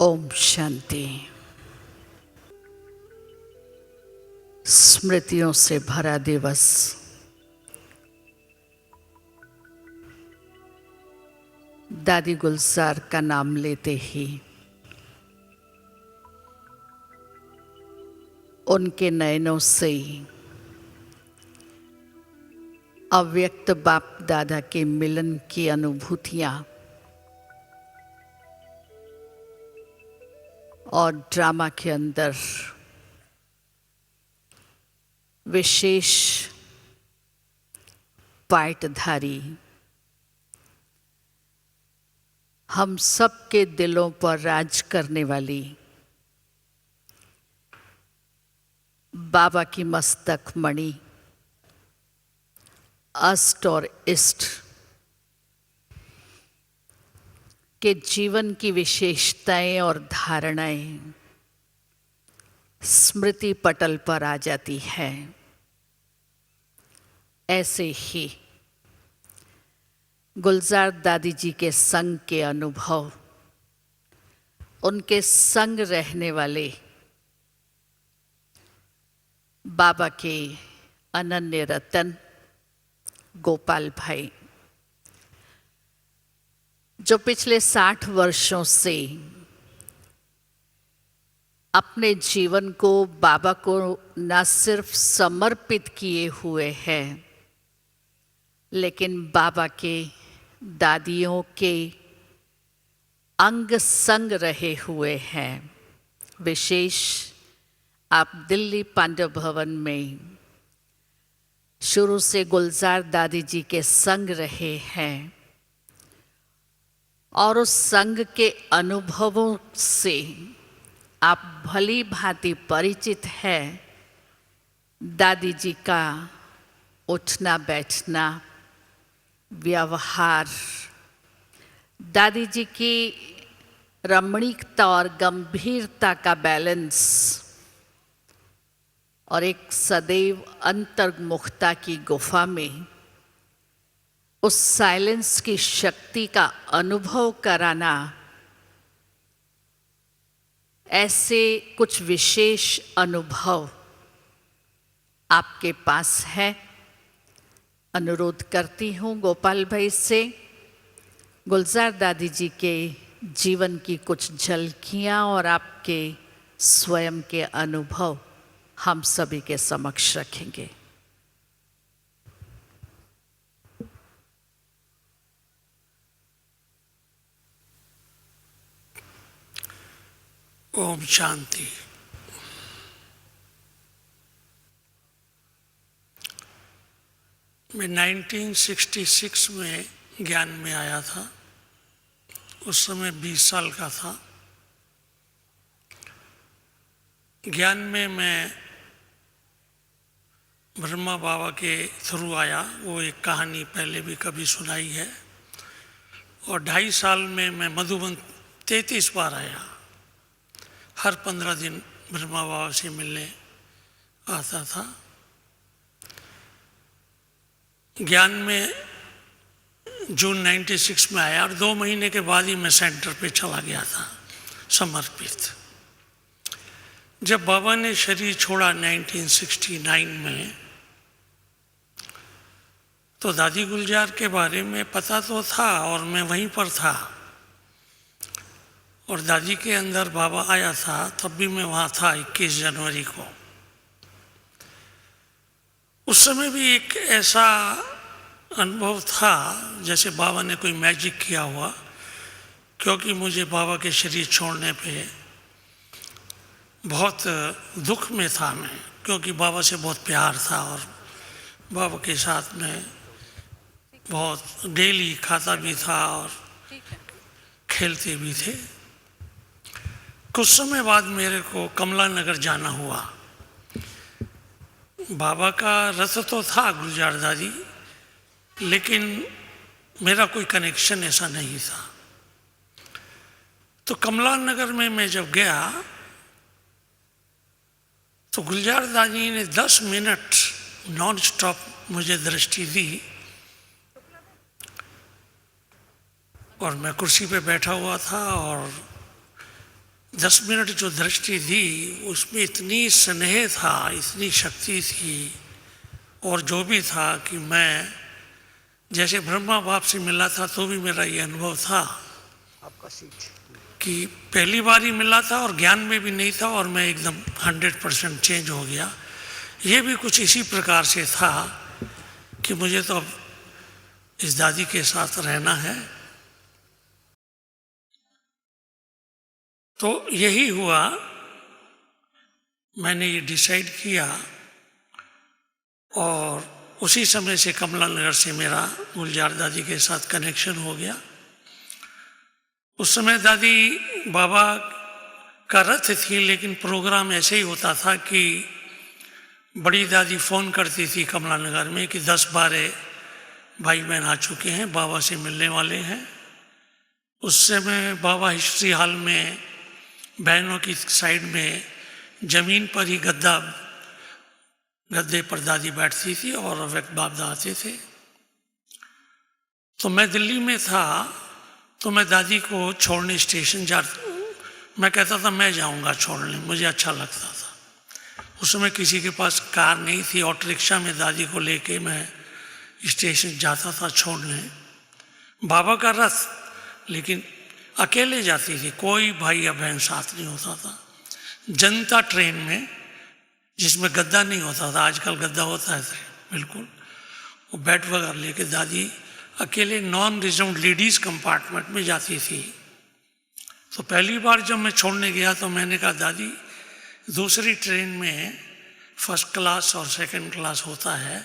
ओम शांति। स्मृतियों से भरा दिवस। दादी गुलजार का नाम लेते ही उनके नयनों से अव्यक्त बाप दादा के मिलन की अनुभूतियां और ड्रामा के अंदर विशेष पार्टधारी हम सब के दिलों पर राज करने वाली बाबा की मस्तक मणि अष्ट और इष्ट के जीवन की विशेषताएं और धारणाएं स्मृति पटल पर आ जाती है। ऐसे ही गुलजार दादी जी के संग के अनुभव, उनके संग रहने वाले बाबा के अनन्य रतन गोपाल भाई, जो पिछले 60 वर्षों से अपने जीवन को बाबा को न सिर्फ समर्पित किए हुए हैं, लेकिन बाबा के दादियों के अंग संग रहे हुए हैं। विशेष आप दिल्ली पांडव भवन में शुरू से गुलजार दादी जी के संग रहे हैं और उस संग के अनुभवों से आप भली भांति परिचित हैं। दादी जी का उठना बैठना, व्यवहार, दादी जी की रमणीकता और गंभीरता का बैलेंस और एक सदैव अंतर्मुखता की गुफा में उस साइलेंस की शक्ति का अनुभव कराना, ऐसे कुछ विशेष अनुभव आपके पास है। अनुरोध करती हूँ गोपाल भाई से गुलजार दादी जी के जीवन की कुछ झलकियाँ और आपके स्वयं के अनुभव हम सभी के समक्ष रखेंगे। ओम शांति। मैं 1966 में ज्ञान में आया था। उस समय 20 साल का था। ज्ञान में मैं ब्रह्मा बाबा के थ्रू आया। वो एक कहानी पहले भी कभी सुनाई है। और 2.5 साल में मैं मधुबन 33 बार आया। हर 15 दिन ब्रह्मा बाबा से मिलने आता था। ज्ञान में जून 96 में आया और 2 महीने के बाद ही मैं सेंटर पे चला गया था समर्पित। जब बाबा ने शरीर छोड़ा 1969 में, तो दादी गुलजार के बारे में पता तो था और मैं वहीं पर था। और दादी के अंदर बाबा आया था, तब भी मैं वहाँ था 21 जनवरी को। उस समय भी एक ऐसा अनुभव था जैसे बाबा ने कोई मैजिक किया हुआ, क्योंकि मुझे बाबा के शरीर छोड़ने पे बहुत दुख में था मैं, क्योंकि बाबा से बहुत प्यार था और बाबा के साथ में बहुत डेली खाता भी था और खेलते भी थे। कुछ समय बाद मेरे को कमला नगर जाना हुआ। बाबा का रथ तो था गुलजार दादी, लेकिन मेरा कोई कनेक्शन ऐसा नहीं था। तो कमला नगर में मैं जब गया तो गुलजार दादी ने 10 मिनट नॉन स्टॉप मुझे दृष्टि दी और मैं कुर्सी पे बैठा हुआ था और 10 मिनट जो दृष्टि दी उसमें इतनी स्नेह था, इतनी शक्ति थी, और जो भी था कि मैं जैसे ब्रह्मा बाप से मिला था तो भी मेरा ये अनुभव था कि पहली बार ही मिला था और ज्ञान में भी नहीं था और मैं एकदम 100% चेंज हो गया। ये भी कुछ इसी प्रकार से था कि मुझे तो अब इस दादी के साथ रहना है। तो यही हुआ, मैंने ये डिसाइड किया और उसी समय से कमला नगर से मेरा गुलजार दादी के साथ कनेक्शन हो गया। उस समय दादी बाबा का रथ थी, लेकिन प्रोग्राम ऐसे ही होता था कि बड़ी दादी फ़ोन करती थी कमला नगर में कि 10-12 भाई बहन आ चुके हैं, बाबा से मिलने वाले हैं। उस समय बाबा हिस्ट्री हॉल में बहनों की साइड में ज़मीन पर ही गद्दे पर दादी बैठती थी और व्यक्त बाबदा आते थे। तो मैं दिल्ली में था, तो मैं दादी को छोड़ने स्टेशन मैं कहता था मैं जाऊंगा छोड़ने, मुझे अच्छा लगता था। उस समय किसी के पास कार नहीं थी, ऑटो रिक्शा में दादी को लेके मैं स्टेशन जाता था छोड़ने। बाबा का रथ, लेकिन अकेले जाती थी, कोई भाई या बहन साथ नहीं होता था। जनता ट्रेन में, जिसमें गद्दा नहीं होता था, आजकल गद्दा होता है बिल्कुल, वो बेड वगैरह लेके दादी अकेले नॉन रिजर्व लेडीज़ कंपार्टमेंट में जाती थी। तो पहली बार जब मैं छोड़ने गया तो मैंने कहा दादी दूसरी ट्रेन में फर्स्ट क्लास और सेकंड क्लास होता है,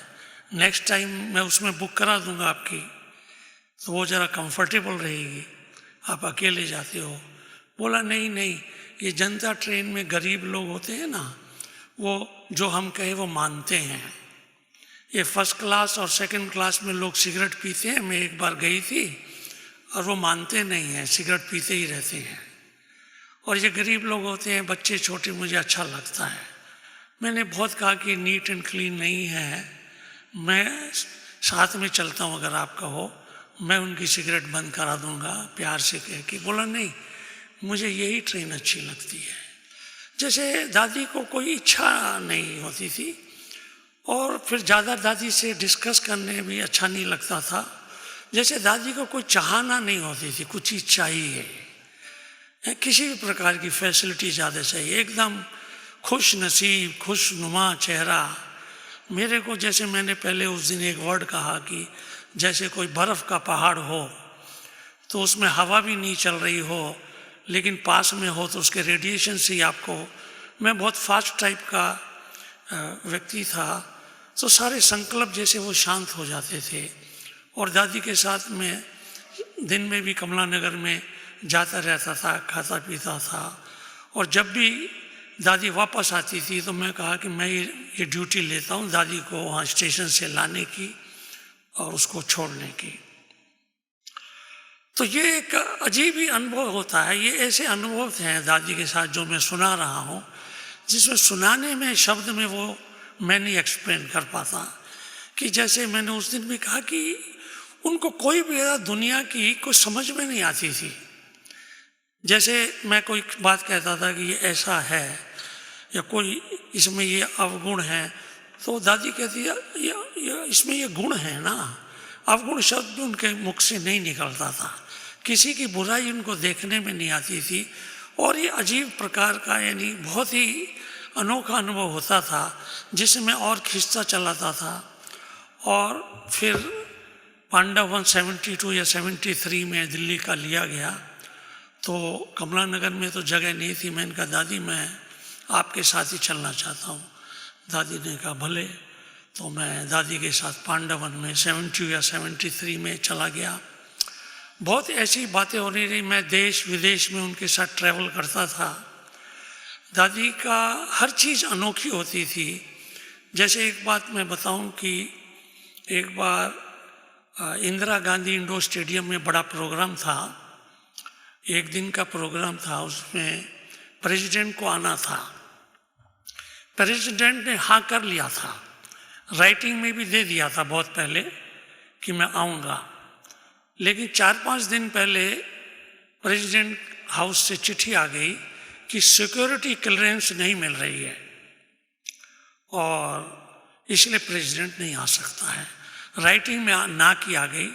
नेक्स्ट टाइम मैं उसमें बुक करा दूंगा आपकी, तो वो ज़रा कंफर्टेबल रहेगी, आप अकेले जाते हो। बोला नहीं नहीं, ये जनता ट्रेन में गरीब लोग होते हैं ना, वो जो हम कहे वो मानते हैं। ये फर्स्ट क्लास और सेकंड क्लास में लोग सिगरेट पीते हैं, मैं एक बार गई थी और वो मानते नहीं हैं, सिगरेट पीते ही रहते हैं। और ये गरीब लोग होते हैं, बच्चे छोटे, मुझे अच्छा लगता है। मैंने बहुत कहा कि नीट एंड क्लीन नहीं है, मैं साथ में चलता हूँ, अगर आप कहो मैं उनकी सिगरेट बंद करा दूंगा, प्यार से कह के। बोला नहीं, मुझे यही ट्रेन अच्छी लगती है। जैसे दादी को कोई इच्छा नहीं होती थी और फिर ज़्यादा दादी से डिस्कस करने भी अच्छा नहीं लगता था। जैसे दादी को कोई चाहना नहीं होती थी, कुछ ही चाहिए, किसी भी प्रकार की फैसिलिटी ज़्यादा चाहिए, एकदम खुश नसीब, खुशनुमा चेहरा। मेरे को, जैसे मैंने पहले उस दिन एक वर्ड कहा कि जैसे कोई बर्फ़ का पहाड़ हो तो उसमें हवा भी नहीं चल रही हो, लेकिन पास में हो तो उसके रेडिएशन से ही आपको, मैं बहुत फास्ट टाइप का व्यक्ति था, तो सारे संकल्प जैसे वो शांत हो जाते थे। और दादी के साथ में दिन में भी कमला नगर में जाता रहता था, खाता पीता था। और जब भी दादी वापस आती थी तो मैं कहा कि मैं ये ड्यूटी लेता हूँ दादी को वहाँ स्टेशन से लाने की और उसको छोड़ने की। तो ये एक अजीब ही अनुभव होता है। ये ऐसे अनुभव हैं दादी के साथ जो मैं सुना रहा हूँ, जिसमें सुनाने में, शब्द में वो मैं नहीं एक्सप्लेन कर पाता। कि जैसे मैंने उस दिन भी कहा कि उनको कोई भी दुनिया की कोई समझ में नहीं आती थी। जैसे मैं कोई बात कहता था कि ये ऐसा है या कोई इसमें ये अवगुण है, तो दादी कहती है इसमें ये गुण है ना। अवगुण शब्द भी उनके मुख से नहीं निकलता था, किसी की बुराई उनको देखने में नहीं आती थी। और ये अजीब प्रकार का, यानी बहुत ही अनोखा अनुभव होता था, जिसमें और खिंचता चलाता था। और फिर पांडव 72 या 73 में दिल्ली का लिया गया, तो कमला नगर में तो जगह नहीं थी। मैंने कहा दादी मैं आपके साथ ही चलना चाहता हूँ। दादी ने कहा भले। तो मैं दादी के साथ पांडवन में 72 या 73 में चला गया। बहुत ऐसी बातें हो रही। मैं देश विदेश में उनके साथ ट्रैवल करता था। दादी का हर चीज़ अनोखी होती थी। जैसे एक बात मैं बताऊं कि एक बार इंदिरा गांधी इंडोर स्टेडियम में बड़ा प्रोग्राम था, एक दिन का प्रोग्राम था, उसमें प्रेसिडेंट को आना था। प्रेसिडेंट ने हाँ कर लिया था, राइटिंग में भी दे दिया था बहुत पहले कि मैं आऊँगा। लेकिन 4-5 दिन पहले प्रेसिडेंट हाउस से चिट्ठी आ गई कि सिक्योरिटी क्लियरेंस नहीं मिल रही है और इसलिए प्रेसिडेंट नहीं आ सकता है। राइटिंग में ना की आ गई।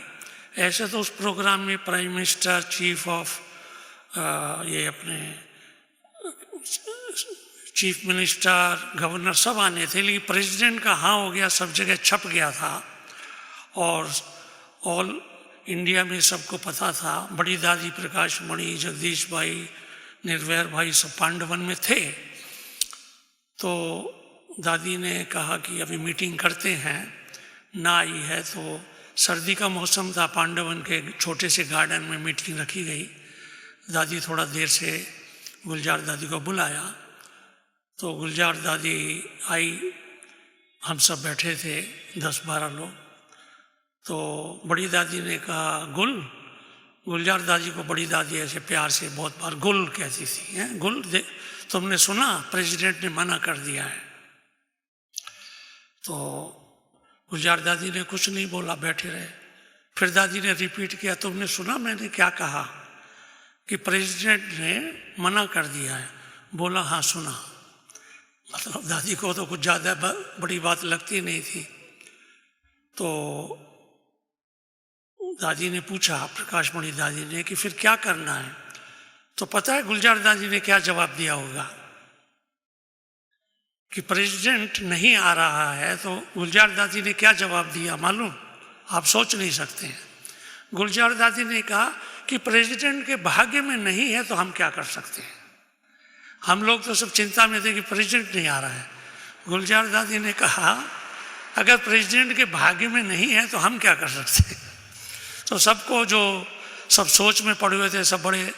ऐसे तो उस प्रोग्राम में प्राइम मिनिस्टर, चीफ ऑफ ये अपने चीफ मिनिस्टर, गवर्नर सब आने थे, लेकिन प्रेसिडेंट का हाँ हो गया, सब जगह छप गया था और ऑल इंडिया में सबको पता था। बड़ी दादी प्रकाश मणि, जगदीश भाई, निर्वैर भाई सब पांडवन में थे। तो दादी ने कहा कि अभी मीटिंग करते हैं, ना आई है। तो सर्दी का मौसम था, पांडवन के छोटे से गार्डन में मीटिंग रखी गई। दादी थोड़ा देर से गुलजार दादी को बुलाया, तो गुलजार दादी आई, हम सब बैठे थे 10-12 लोग। तो बड़ी दादी ने कहा गुलजार दादी को बड़ी दादी ऐसे प्यार से बहुत बार गुल कहती थी, हैं गुल, तुमने सुना प्रेसिडेंट ने मना कर दिया है। तो गुलजार दादी ने कुछ नहीं बोला, बैठे रहे। फिर दादी ने रिपीट किया, तुमने सुना मैंने क्या कहा कि प्रेसिडेंट ने मना कर दिया है? बोला हाँ सुना। मतलब दादी को तो कुछ ज़्यादा बड़ी बात लगती नहीं थी। तो दादी ने पूछा, प्रकाश मणि दादी ने, कि फिर क्या करना है? तो पता है गुलजार दादी ने क्या जवाब दिया होगा कि प्रेसिडेंट नहीं आ रहा है। तो गुलजार दादी ने क्या जवाब दिया मालूम? आप सोच नहीं सकते हैं। गुलजार दादी ने कहा कि प्रेसिडेंट के भाग्य में नहीं है तो हम क्या कर सकते हैं। हम लोग तो सब चिंता में थे कि प्रेसिडेंट नहीं आ रहा है। गुलजार दादी ने कहा अगर प्रेसिडेंट के भाग्य में नहीं है तो हम क्या कर सकते हैं। तो सबको, जो सब सोच में पड़े हुए थे, सब बड़े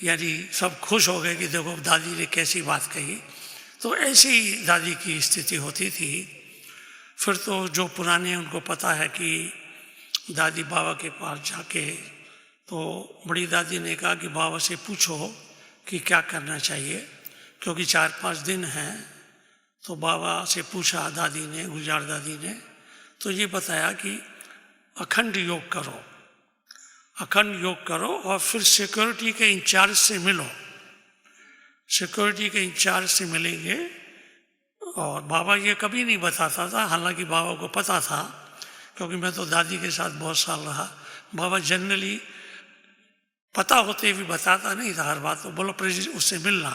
यानी सब खुश हो गए कि देखो दादी ने कैसी बात कही। तो ऐसी दादी की स्थिति होती थी। फिर तो जो पुराने उनको पता है कि दादी बाबा के पास जाके, तो बड़ी दादी ने कहा कि बाबा से पूछो कि क्या करना चाहिए, क्योंकि 4-5 दिन हैं। तो बाबा से पूछा दादी ने, गुलजार दादी ने, तो ये बताया कि अखंड योग करो, अखंड योग करो और फिर सिक्योरिटी के इंचार्ज से मिलो। सिक्योरिटी के इंचार्ज से मिलेंगे। और बाबा ये कभी नहीं बताता था, हालांकि बाबा को पता था, क्योंकि मैं तो दादी के साथ बहुत साल रहा। बाबा जनरली पता होते भी बताता नहीं था हर बात। तो बोलो प्रेसिडेंट उससे मिलना।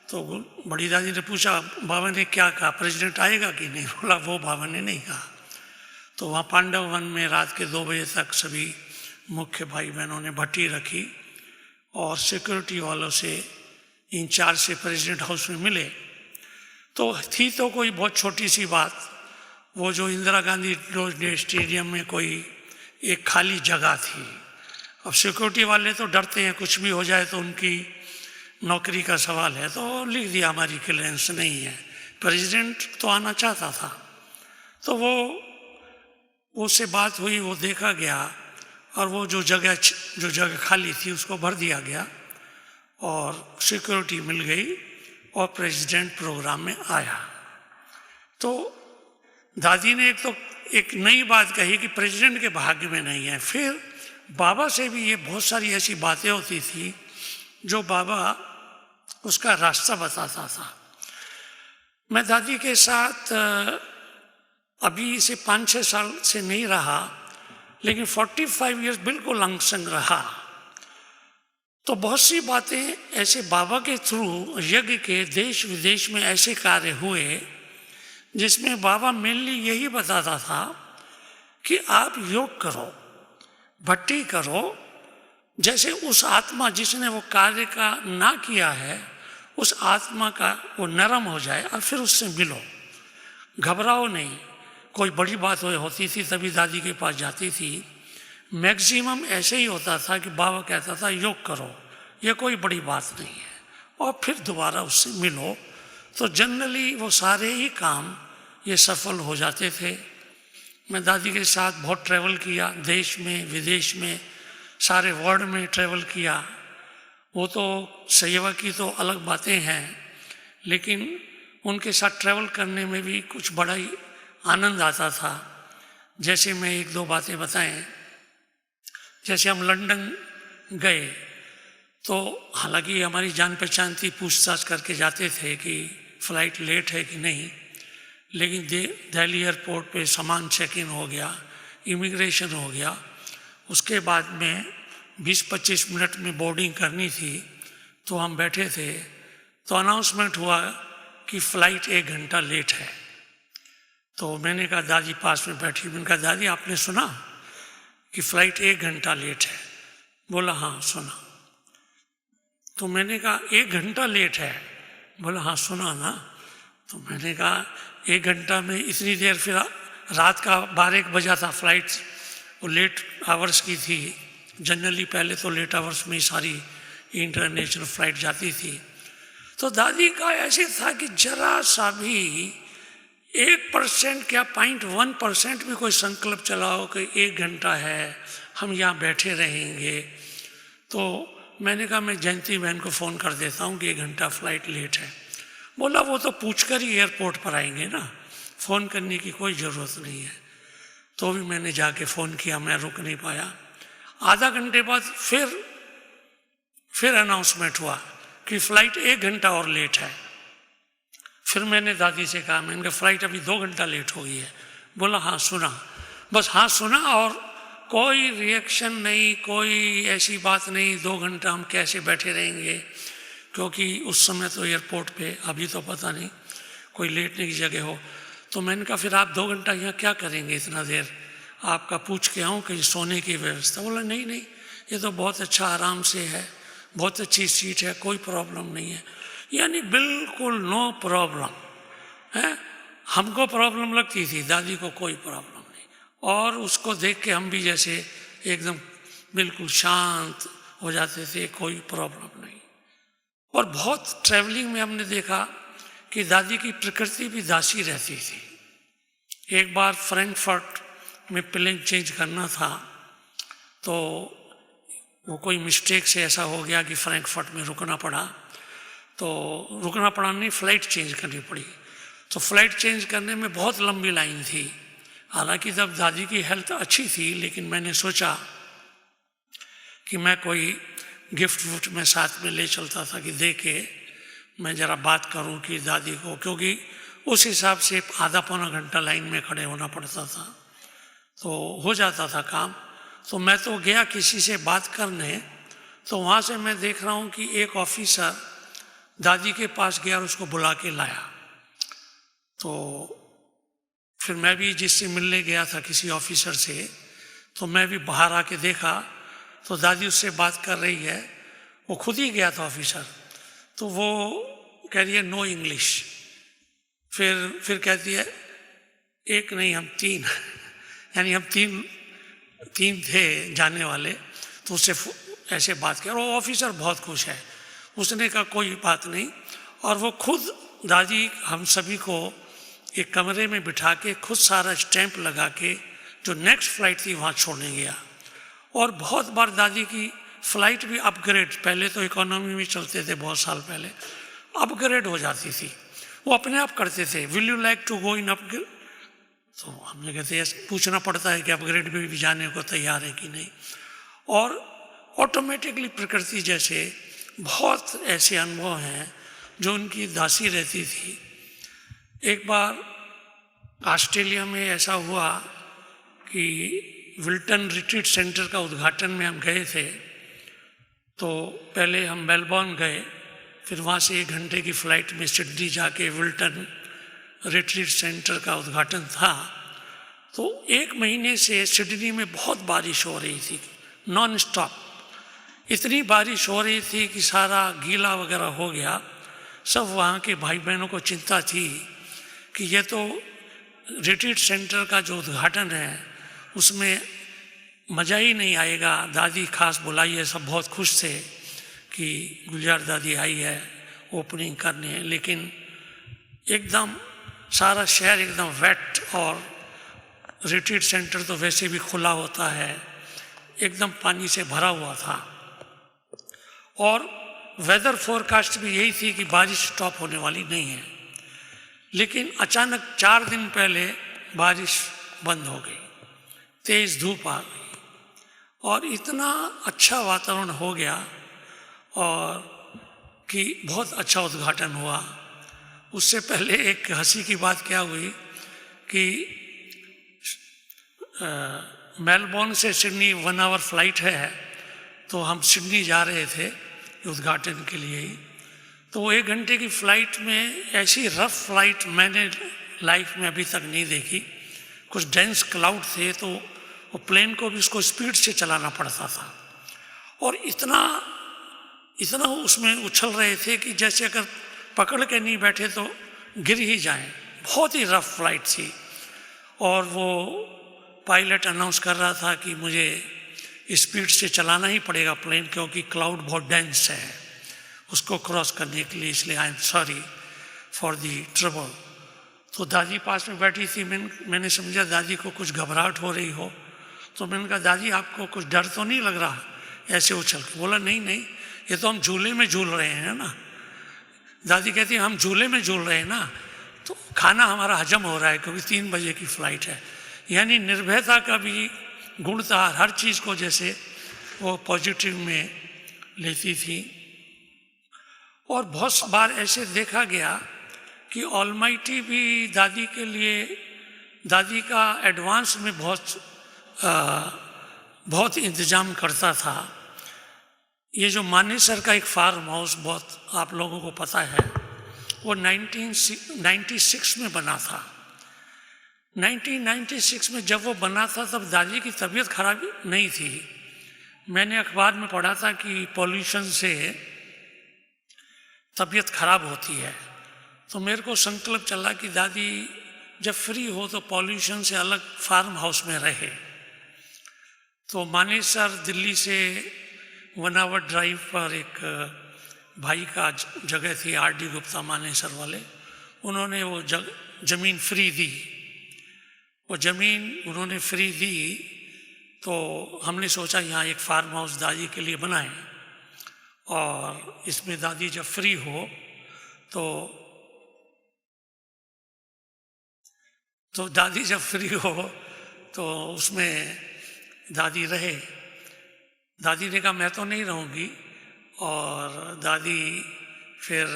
तो बड़ी दादी ने पूछा बाबा ने क्या कहा, प्रेसिडेंट आएगा कि नहीं? बोला वो बाबा ने नहीं कहा। तो वहाँ पांडव वन में रात के 2 बजे तक सभी मुख्य भाई बहनों ने भट्टी रखी और सिक्योरिटी वालों से इंचार्ज से प्रेसिडेंट हाउस में मिले। तो थी तो कोई बहुत छोटी सी बात, वो जो इंदिरा गांधी स्टेडियम में कोई एक खाली जगह थी। अब सिक्योरिटी वाले तो डरते हैं कुछ भी हो जाए तो उनकी नौकरी का सवाल है, तो लिख दिया हमारी क्लियरेंस नहीं है। प्रेसिडेंट तो आना चाहता था। तो वो उससे बात हुई, वो देखा गया और वो जो जगह खाली थी उसको भर दिया गया और सिक्योरिटी मिल गई और प्रेसिडेंट प्रोग्राम में आया। तो दादी ने एक नई बात कही कि प्रेसिडेंट के भाग्य में नहीं है। फिर बाबा से भी ये बहुत सारी ऐसी बातें होती थी जो बाबा उसका रास्ता बताता था। मैं दादी के साथ अभी से 5-6 साल से नहीं रहा, लेकिन 45 ईयर्स बिल्कुल अंग संग रहा। तो बहुत सी बातें ऐसे बाबा के थ्रू यज्ञ के देश विदेश में ऐसे कार्य हुए जिसमें बाबा मेनली यही बताता था कि आप योग करो, भट्टी करो, जैसे उस आत्मा जिसने वो कार्य का ना किया है उस आत्मा का वो नरम हो जाए और फिर उससे मिलो। घबराओ नहीं। कोई बड़ी बात होती थी तभी दादी के पास जाती थी। मैक्सिमम ऐसे ही होता था कि बाबा कहता था योग करो, ये कोई बड़ी बात नहीं है, और फिर दोबारा उससे मिलो। तो जनरली वो सारे ही काम ये सफल हो जाते थे। मैं दादी के साथ बहुत ट्रैवल किया, देश में विदेश में, सारे वर्ल्ड में ट्रैवल किया। वो तो सेवा की तो अलग बातें हैं, लेकिन उनके साथ ट्रैवल करने में भी कुछ बड़ा ही आनंद आता था। जैसे मैं 1-2 बातें बताएं। जैसे हम लंदन गए तो हालांकि हमारी जान पहचान थी, पूछताछ करके जाते थे कि फ़्लाइट लेट है कि नहीं, लेकिन दिल्ली एयरपोर्ट पे सामान चेक इन हो गया, इमिग्रेशन हो गया, उसके बाद में 20-25 मिनट में बोर्डिंग करनी थी। तो हम बैठे थे तो अनाउंसमेंट हुआ कि फ़्लाइट 1 घंटा लेट है। तो मैंने कहा, दादी पास में बैठी, मैंने कहा, दादी आपने सुना कि फ़्लाइट 1 घंटा लेट है? बोला हाँ सुना। तो मैंने कहा 1 घंटा लेट है? बोला हाँ सुना ना। तो मैंने कहा 1 घंटा में इतनी देर, फिर रात का 12-1 बजा था फ़्लाइट, वो लेट आवर्स की थी। जनरली पहले तो लेट आवर्स में ही सारी इंटरनेशनल फ़्लाइट जाती थी। तो दादी का ऐसे था कि जरा सा भी 1% क्या 0.1% भी कोई संकल्प चलाओ कि 1 घंटा है, हम यहाँ बैठे रहेंगे। तो मैंने कहा मैं जयंती बहन को फ़ोन कर देता हूँ कि 1 घंटा फ़्लाइट लेट है। बोला वो तो पूछकर ही एयरपोर्ट पर आएंगे ना, फ़ोन करने की कोई ज़रूरत नहीं है। तो भी मैंने जाके फ़ोन किया, मैं रुक नहीं पाया। आधा घंटे बाद फिर अनाउंसमेंट हुआ कि फ़्लाइट 1 घंटा और लेट है। फिर मैंने दादी से कहा, मैंने कहा फ़्लाइट अभी 2 घंटा लेट हो गई है। बोला हाँ सुना। बस हाँ सुना, और कोई रिएक्शन नहीं, कोई ऐसी बात नहीं 2 घंटा हम कैसे बैठे रहेंगे, क्योंकि उस समय तो एयरपोर्ट पे, अभी तो पता नहीं, कोई लेटने की जगह हो। तो मैंने कहा फिर आप 2 घंटा यहाँ क्या करेंगे इतना देर, आपका पूछ के आऊँ कहीं सोने की व्यवस्था? बोला नहीं नहीं, ये तो बहुत अच्छा आराम से है, बहुत अच्छी सीट है, कोई प्रॉब्लम नहीं है। यानी बिल्कुल नो प्रॉब्लम है। हमको प्रॉब्लम लगती थी, दादी को कोई प्रॉब्लम नहीं। और उसको देख के हम भी जैसे एकदम बिल्कुल शांत हो जाते थे, कोई प्रॉब्लम नहीं। और बहुत ट्रैवलिंग में हमने देखा कि दादी की प्रकृति भी दासी रहती थी। एक बार फ्रैंकफर्ट में प्लेन चेंज करना था, तो वो कोई मिस्टेक से ऐसा हो गया कि फ्रैंकफर्ट में रुकना पड़ा। तो रुकना पड़ा नहीं, फ़्लाइट चेंज करनी पड़ी। तो फ़्लाइट चेंज करने में बहुत लंबी लाइन थी। हालांकि तब दादी की हेल्थ अच्छी थी, लेकिन मैंने सोचा कि मैं कोई गिफ्ट विफ्ट में साथ में ले चलता था कि दे के मैं ज़रा बात करूं कि दादी को, क्योंकि उस हिसाब से आधा पौना घंटा लाइन में खड़े होना पड़ता था, तो हो जाता था काम। तो मैं तो गया किसी से बात करने, तो वहाँ से मैं देख रहा हूँ कि एक ऑफिसर दादी के पास गया और उसको बुला के लाया। तो फिर मैं भी जिससे मिलने गया था किसी ऑफिसर से, तो मैं भी बाहर आके देखा तो दादी उससे बात कर रही है। वो खुद ही गया था ऑफिसर, तो वो कह रही है नो इंग्लिश। फिर कहती है एक नहीं हम 3 यानी हम तीन थे जाने वाले। तो उससे ऐसे बात किया और वो ऑफिसर बहुत खुश है। उसने कहा कोई बात नहीं, और वो खुद दादी हम सभी को एक कमरे में बिठा के खुद सारा स्टैंप लगा के जो नेक्स्ट फ़्लाइट थी वहाँ छोड़ने गया। और बहुत बार दादी की फ़्लाइट भी अपग्रेड, पहले तो इकोनॉमी में चलते थे बहुत साल पहले, अपग्रेड हो जाती थी। वो अपने आप करते थे, will you like to go in upgrade? तो हमने कहते हैं पूछना पड़ता है कि अपग्रेड में भी जाने को तैयार है कि नहीं। और ऑटोमेटिकली प्रकृति जैसे बहुत ऐसे अनुभव हैं जो उनकी दासी रहती थी। एक बार ऑस्ट्रेलिया में ऐसा हुआ कि विल्टन रिट्रीट सेंटर का उद्घाटन में हम गए थे। तो पहले हम मेलबर्न गए, फिर वहाँ से 1 घंटे की फ़्लाइट में सिडनी जाके विल्टन रिट्रीट सेंटर का उद्घाटन था। तो 1 महीने से सिडनी में बहुत बारिश हो रही थी, नॉन स्टॉप। इतनी बारिश हो रही थी कि सारा गीला वगैरह हो गया। सब वहाँ के भाई बहनों को चिंता थी कि ये तो रिट्रीट सेंटर का जो उद्घाटन है उसमें मज़ा ही नहीं आएगा। दादी खास बुलाई है, सब बहुत खुश थे कि गुलजार दादी आई है ओपनिंग करने, लेकिन एकदम सारा शहर एकदम वेट, और रिट्रीट सेंटर तो वैसे भी खुला होता है, एकदम पानी से भरा हुआ था। और वेदर फोरकास्ट भी यही थी कि बारिश स्टॉप होने वाली नहीं है। लेकिन अचानक 4 दिन पहले बारिश बंद हो गई, तेज़ धूप आ गई और इतना अच्छा वातावरण हो गया। और कि बहुत अच्छा उद्घाटन हुआ। उससे पहले एक हंसी की बात क्या हुई कि मेलबोर्न से सिडनी 1 आवर फ्लाइट है, तो हम सिडनी जा रहे थे उद्घाटन के लिए ही। तो वो 1 घंटे की फ़्लाइट में ऐसी रफ फ्लाइट मैंने लाइफ में अभी तक नहीं देखी। कुछ डेंस क्लाउड थे, तो वो प्लेन को भी उसको स्पीड से चलाना पड़ता था और इतना उसमें उछल रहे थे कि जैसे अगर पकड़ के नहीं बैठे तो गिर ही जाएं। बहुत ही रफ फ्लाइट थी और वो पायलट अनाउंस कर रहा था कि मुझे स्पीड से चलाना ही पड़ेगा प्लेन, क्योंकि क्लाउड बहुत डेंस है उसको क्रॉस करने के लिए, इसलिए I am sorry for the trouble. तो दादी पास में बैठी थी। मैंने समझा दादी को कुछ घबराहट हो रही हो, तो मैंने कहा दादी आपको कुछ डर तो नहीं लग रहा ऐसे उछल के? बोला नहीं नहीं, ये तो हम झूले में झूल रहे हैं ना। दादी कहती हम झूले में झूल रहे हैं ना, तो खाना हमारा हजम हो रहा है क्योंकि 3 बजे की फ़्लाइट है। यानी निर्भयता का भी गुण था, हर चीज़ को जैसे वो पॉजिटिव में लेती थी। और बहुत बार ऐसे देखा गया कि ऑलमाइटी भी दादी के लिए, दादी का एडवांस में बहुत इंतज़ाम करता था। ये जो मानेसर का एक फार्म हाउस बहुत आप लोगों को पता है, वो 1996 में बना था। 1996 में जब वो बना था तब दादी की तबीयत खराब नहीं थी। मैंने अखबार में पढ़ा था कि पॉल्यूशन से तबीयत खराब होती है, तो मेरे को संकल्प चला कि दादी जब फ्री हो तो पॉल्यूशन से अलग फार्म हाउस में रहे। तो मानेसर दिल्ली से 1 आवर ड्राइव पर एक भाई का जगह थी, RD गुप्ता मानेसर वाले, उन्होंने वो ज़मीन फ्री दी। वो ज़मीन उन्होंने फ्री दी तो हमने सोचा यहाँ एक फार्म हाउस दादी के लिए बनाएं और इसमें दादी जब फ्री हो तो दादी जब फ्री हो तो उसमें दादी रहे। दादी ने कहा मैं तो नहीं रहूँगी, और दादी फिर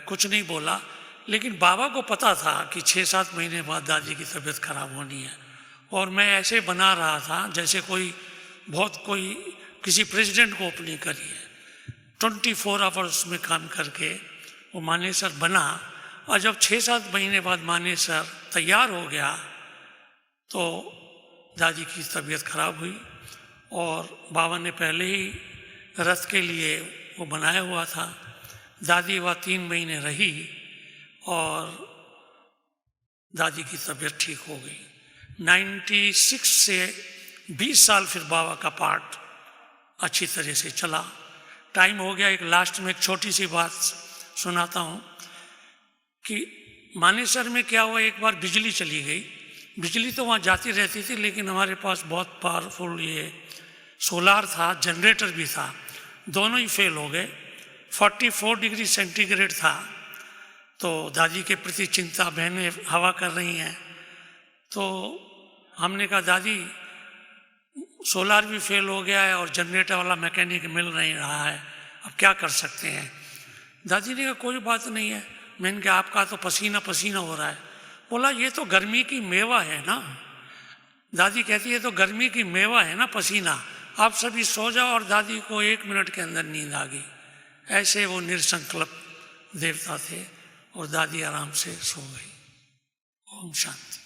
कुछ नहीं बोला। लेकिन बाबा को पता था कि 6-7 महीने बाद दादी की तबीयत खराब होनी है, और मैं ऐसे बना रहा था जैसे कोई किसी प्रेसिडेंट को ओपनिंग करी है। 24 आवर्स में काम करके वो मानेसर बना, और जब 6-7 महीने बाद मानेसर तैयार हो गया तो दादी की तबीयत खराब हुई, और बाबा ने पहले ही रथ के लिए वो बनाया हुआ था। दादी वह 3 महीने रही और दादी की तबीयत ठीक हो गई। 96 से 20 साल फिर बाबा का पार्ट अच्छी तरह से चला। टाइम हो गया, एक लास्ट में एक छोटी सी बात सुनाता हूँ कि मानेसर में क्या हुआ, एक बार बिजली चली गई। बिजली तो वहाँ जाती रहती थी, लेकिन हमारे पास बहुत पावरफुल ये सोलार था, जनरेटर भी था, दोनों ही फेल हो गए। 44 डिग्री सेंटीग्रेड था। तो दादी के प्रति चिंता, बहनें हवा कर रही हैं, तो हमने कहा दादी सोलार भी फेल हो गया है और जनरेटर वाला मैकेनिक मिल नहीं रहा है, अब क्या कर सकते हैं? दादी ने कहा कोई बात नहीं है। मैंने कहा आपका तो पसीना पसीना हो रहा है। बोला ये तो गर्मी की मेवा है ना। दादी कहती है तो गर्मी की मेवा है ना पसीना, आप सभी सो जाओ। और दादी को 1 मिनट के अंदर नींद आ गई। ऐसे वो निरसंकल्प देवता थे और दादी आराम से सो गई। ओम शांति।